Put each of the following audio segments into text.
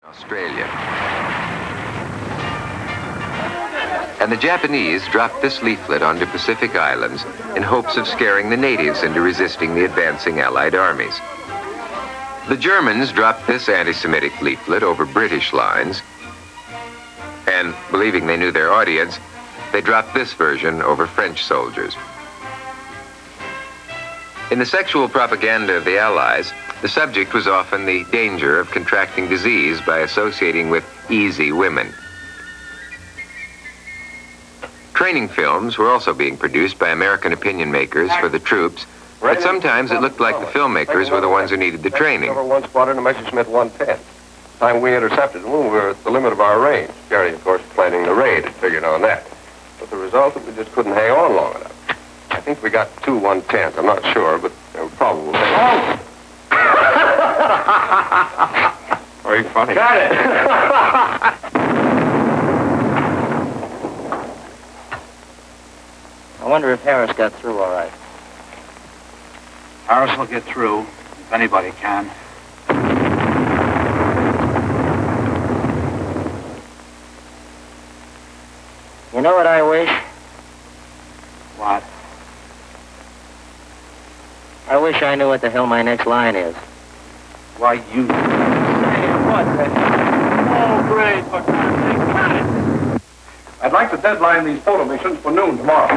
Australia. And the Japanese dropped this leaflet onto Pacific Islands in hopes of scaring the natives into resisting the advancing Allied armies. The Germans dropped this anti-Semitic leaflet over British lines, and believing they knew their audience, they dropped this version over French soldiers. In the sexual propaganda of the Allies, the subject was often the danger of contracting disease by associating with easy women. Training films were also being produced by American opinion makers for the troops, but sometimes it looked like the filmmakers were the ones who needed the training. Number 1 squadron to Messerschmitt 110. Time we intercepted the moon, we were at the limit of our range. Gary, of course, planning the raid, had figured on that. But the result is we just couldn't hang on long enough. I think we got 2 110s. I'm not sure, but they were probable. Very funny. Got it. I wonder if Harris got through all right. Harris will get through, if anybody can. You know what I wish? What? I wish I knew what the hell my next line is. Why, you... Say what? Oh, great, for God's sake, got it! I'd like to deadline these photo missions for noon tomorrow.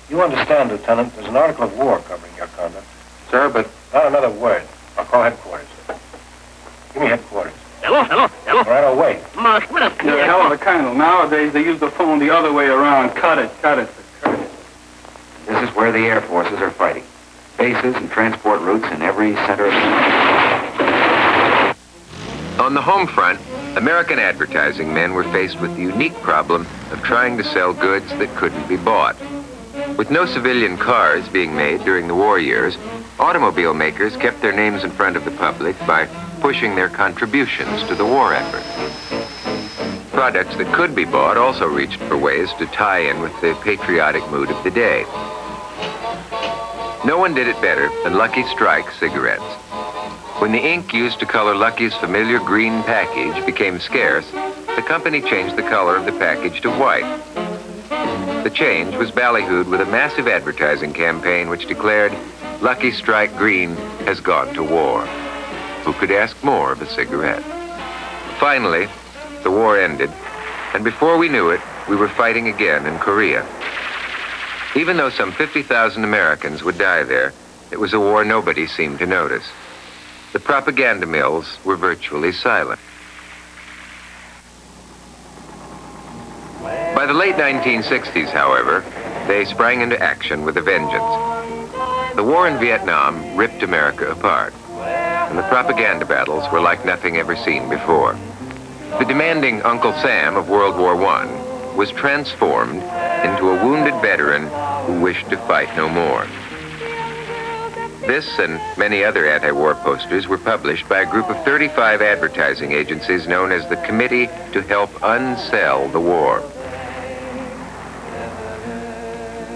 You understand, Lieutenant, there's an article of war covering your conduct. Sir, but Not another word. I'll call headquarters. Give me headquarters. Hello. All right, I'll wait. Marsh, what a... You're a hell of a colonel. Nowadays, they use the phone the other way around. Cut it. This is where the air forces are fighting. Bases and transport routes in every center of... on the home front, American advertising men were faced with the unique problem of trying to sell goods that couldn't be bought. With no civilian cars being made during the war years, automobile makers kept their names in front of the public by pushing their contributions to the war effort. Products that could be bought also reached for ways to tie in with the patriotic mood of the day. No one did it better than Lucky Strike cigarettes. When the ink used to color Lucky's familiar green package became scarce, the company changed the color of the package to white. The change was ballyhooed with a massive advertising campaign which declared, "Lucky Strike Green has gone to war." Who could ask more of a cigarette? Finally, the war ended, and before we knew it, we were fighting again in Korea. Even though some 50,000 Americans would die there, it was a war nobody seemed to notice. The propaganda mills were virtually silent. By the late 1960s, however, they sprang into action with a vengeance. The war in Vietnam ripped America apart, and the propaganda battles were like nothing ever seen before. The demanding Uncle Sam of World War I was transformed into a wounded veteran who wished to fight no more. This and many other anti-war posters were published by a group of 35 advertising agencies known as the Committee to Help Unsell the War.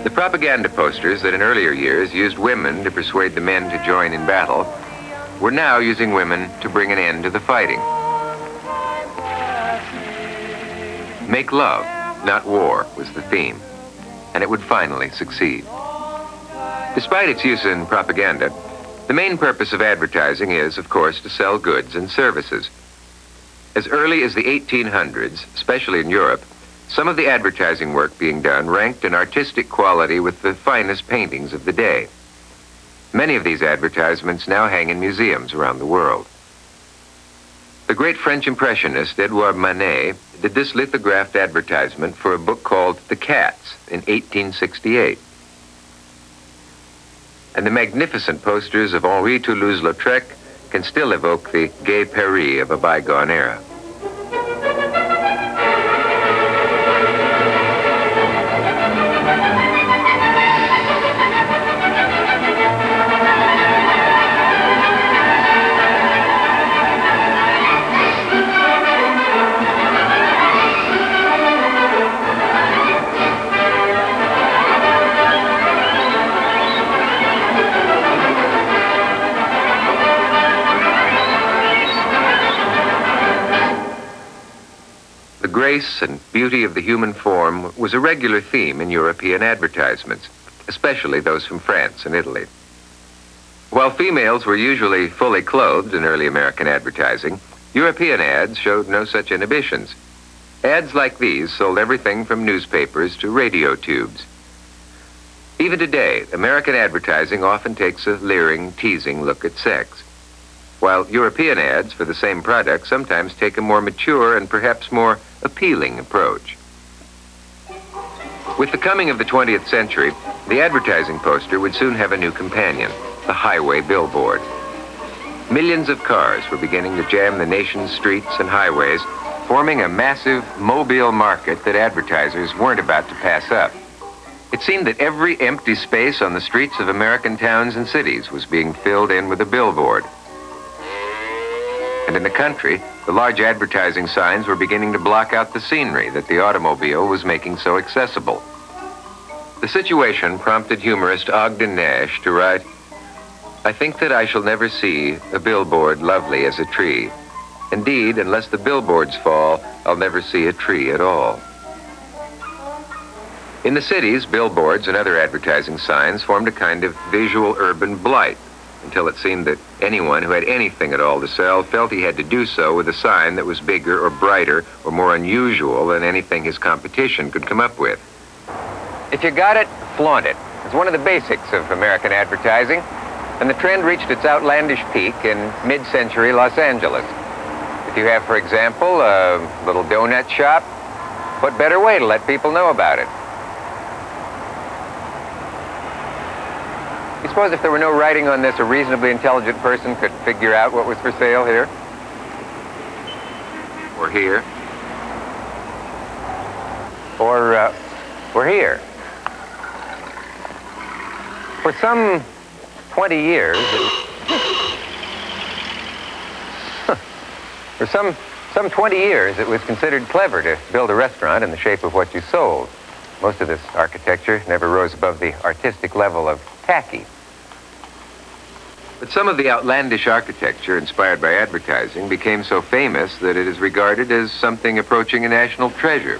The propaganda posters that in earlier years used women to persuade the men to join in battle were now using women to bring an end to the fighting. Make love, not war, was the theme, and it would finally succeed. Despite its use in propaganda, the main purpose of advertising is, of course, to sell goods and services. As early as the 1800s, especially in Europe, some of the advertising work being done ranked in artistic quality with the finest paintings of the day. Many of these advertisements now hang in museums around the world. The great French impressionist Edouard Manet did this lithographed advertisement for a book called The Cats in 1868. And the magnificent posters of Henri Toulouse-Lautrec can still evoke the gay Paris of a bygone era. grace and beauty of the human form was a regular theme in European advertisements, especially those from France and Italy. While females were usually fully clothed in early American advertising, European ads showed no such inhibitions. Ads like these sold everything from newspapers to radio tubes. Even today, American advertising often takes a leering, teasing look at sex, while European ads for the same product sometimes take a more mature and perhaps more appealing approach. With the coming of the 20th century, the advertising poster would soon have a new companion, the highway billboard. Millions of cars were beginning to jam the nation's streets and highways, forming a massive mobile market that advertisers weren't about to pass up. It seemed that every empty space on the streets of American towns and cities was being filled in with a billboard. And in the country, the large advertising signs were beginning to block out the scenery that the automobile was making so accessible. The situation prompted humorist Ogden Nash to write, "I think that I shall never see a billboard lovely as a tree. Indeed, unless the billboards fall, I'll never see a tree at all." In the cities, billboards and other advertising signs formed a kind of visual urban blight, until it seemed that anyone who had anything at all to sell felt he had to do so with a sign that was bigger or brighter or more unusual than anything his competition could come up with. If you got it, flaunt it. It's one of the basics of American advertising, and the trend reached its outlandish peak in mid-century Los Angeles. If you have, for example, a little donut shop, what better way to let people know about it? You suppose if there were no writing on this, a reasonably intelligent person could figure out what was for sale here? Or here? Or here? For some 20 years, for some 20 years, it was considered clever to build a restaurant in the shape of what you sold. Most of this architecture never rose above the artistic level of tacky. But some of the outlandish architecture inspired by advertising became so famous that it is regarded as something approaching a national treasure.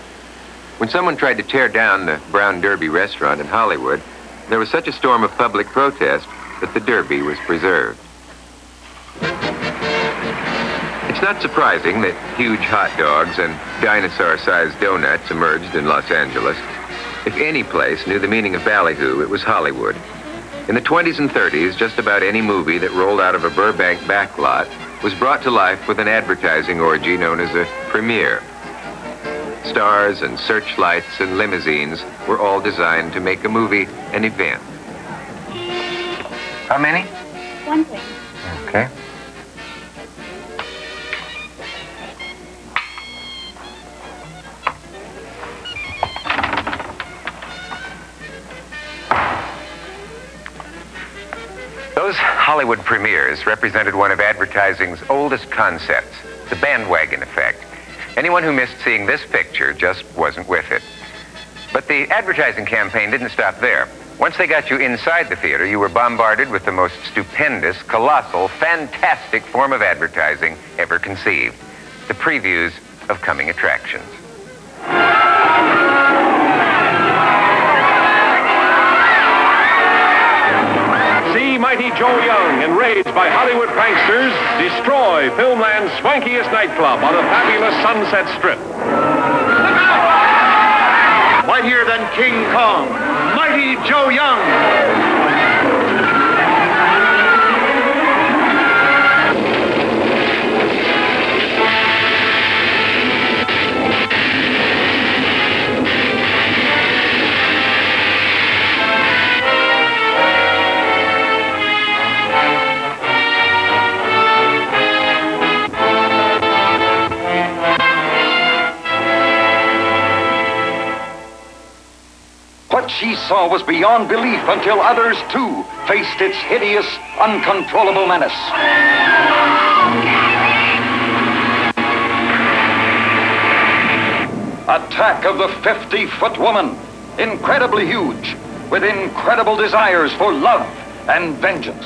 When someone tried to tear down the Brown Derby restaurant in Hollywood, there was such a storm of public protest that the Derby was preserved. It's not surprising that huge hot dogs and dinosaur-sized donuts emerged in Los Angeles. If any place knew the meaning of ballyhoo, it was Hollywood. In the 20s and 30s, just about any movie that rolled out of a Burbank backlot was brought to life with an advertising orgy known as a premiere. Stars and searchlights and limousines were all designed to make a movie an event. How many? One thing. Okay. Those Hollywood premieres represented one of advertising's oldest concepts, the bandwagon effect. Anyone who missed seeing this picture just wasn't with it. But the advertising campaign didn't stop there. Once they got you inside the theater, you were bombarded with the most stupendous, colossal, fantastic form of advertising ever conceived, the previews of coming attractions. See Mighty Joe Young, enraged by Hollywood pranksters, destroy Filmland's swankiest nightclub on the fabulous Sunset Strip. Mightier than King Kong, Mighty Joe Young. What she saw was beyond belief until others, too, faced its hideous, uncontrollable menace. Attack of the 50-foot woman, incredibly huge, with incredible desires for love and vengeance.